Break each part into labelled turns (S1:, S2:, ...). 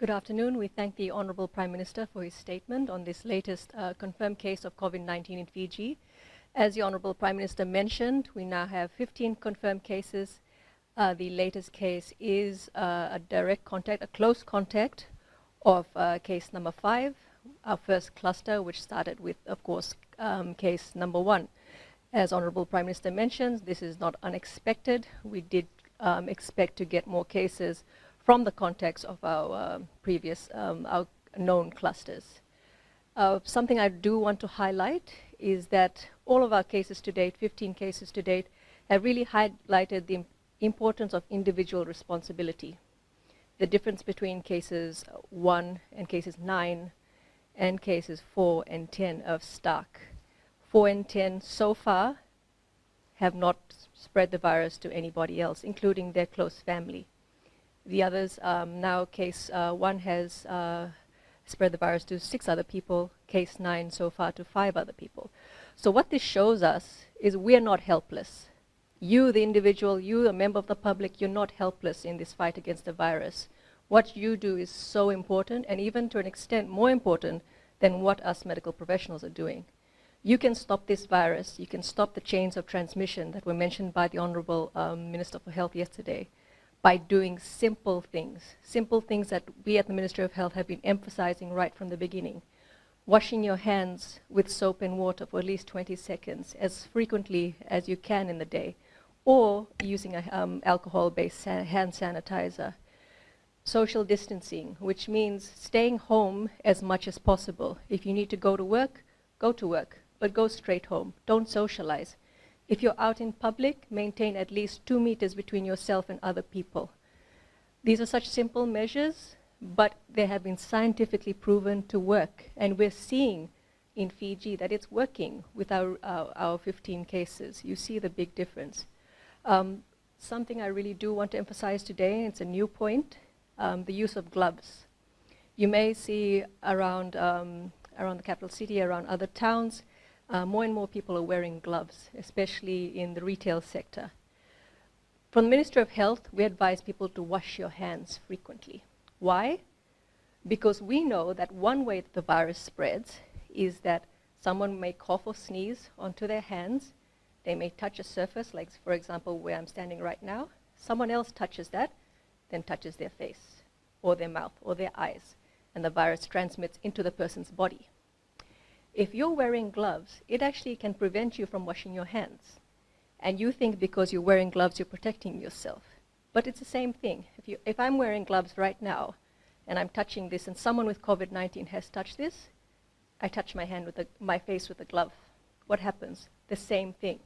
S1: Good afternoon. We thank the Honourable Prime Minister for his statement on this latest confirmed case of COVID-19 in Fiji. As the Honourable Prime Minister mentioned, we now have 15 confirmed cases. The latest case is a direct contact, a close contact of case number 5, our first cluster, which started with, of course, case number 1. As Honourable Prime Minister mentions, this is not unexpected. We did expect to get more cases from the context of our previous, our known clusters. Something I do want to highlight is that all of our cases to date, 15 cases to date, have really highlighted the importance of individual responsibility. The difference between cases 1 and cases 9 and cases 4 and 10 are stark. 4 and 10 so far have not spread the virus to anybody else, including their close family. The others, now case 1 has spread the virus to 6 other people, case 9 so far to 5 other people. So what this shows us is we are not helpless. You, the individual, you, a member of the public, you're not helpless in this fight against the virus. What you do is so important, and even to an extent more important than what us medical professionals are doing. You can stop this virus, you can stop the chains of transmission that were mentioned by the Honourable Minister for Health yesterday by doing simple things that we at the Ministry of Health have been emphasizing right from the beginning. Washing your hands with soap and water for at least 20 seconds as frequently as you can in the day, or using an alcohol-based hand sanitizer. Social distancing, which means staying home as much as possible. If you need to go to work, but go straight home. Don't socialize. If you're out in public, maintain at least 2 meters between yourself and other people. These are such simple measures, but they have been scientifically proven to work. And we're seeing in Fiji that it's working with our 15 cases. You see the big difference. Something I really do want to emphasize today, it's a new point, the use of gloves. You may see around the capital city, around other towns, more and more people are wearing gloves, especially in the retail sector. From the Ministry of Health, we advise people to wash your hands frequently. Why? Because we know that one way that the virus spreads is that someone may cough or sneeze onto their hands. They may touch a surface, like for example where I'm standing right now. Someone else touches that, then touches their face or their mouth or their eyes, and the virus transmits into the person's body. If you're wearing gloves, it actually can prevent you from washing your hands. And you think because you're wearing gloves, you're protecting yourself. But it's the same thing. If I'm wearing gloves right now, and I'm touching this, and someone with COVID-19 has touched this, I touch my hand with my face with a glove. What happens? The same thing.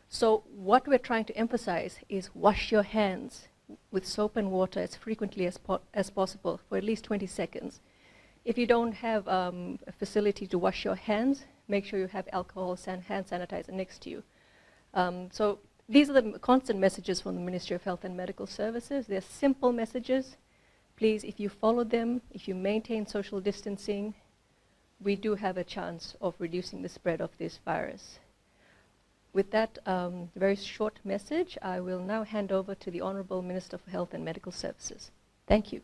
S1: So what we're trying to emphasize is wash your hands with soap and water as frequently as possible for at least 20 seconds. If you don't have a facility to wash your hands, make sure you have alcohol and hand sanitizer next to you. So these are the constant messages from the Ministry of Health and Medical Services. They're simple messages. Please, if you follow them, if you maintain social distancing, we do have a chance of reducing the spread of this virus. With that very short message, I will now hand over to the Honourable Minister for Health and Medical Services. Thank you.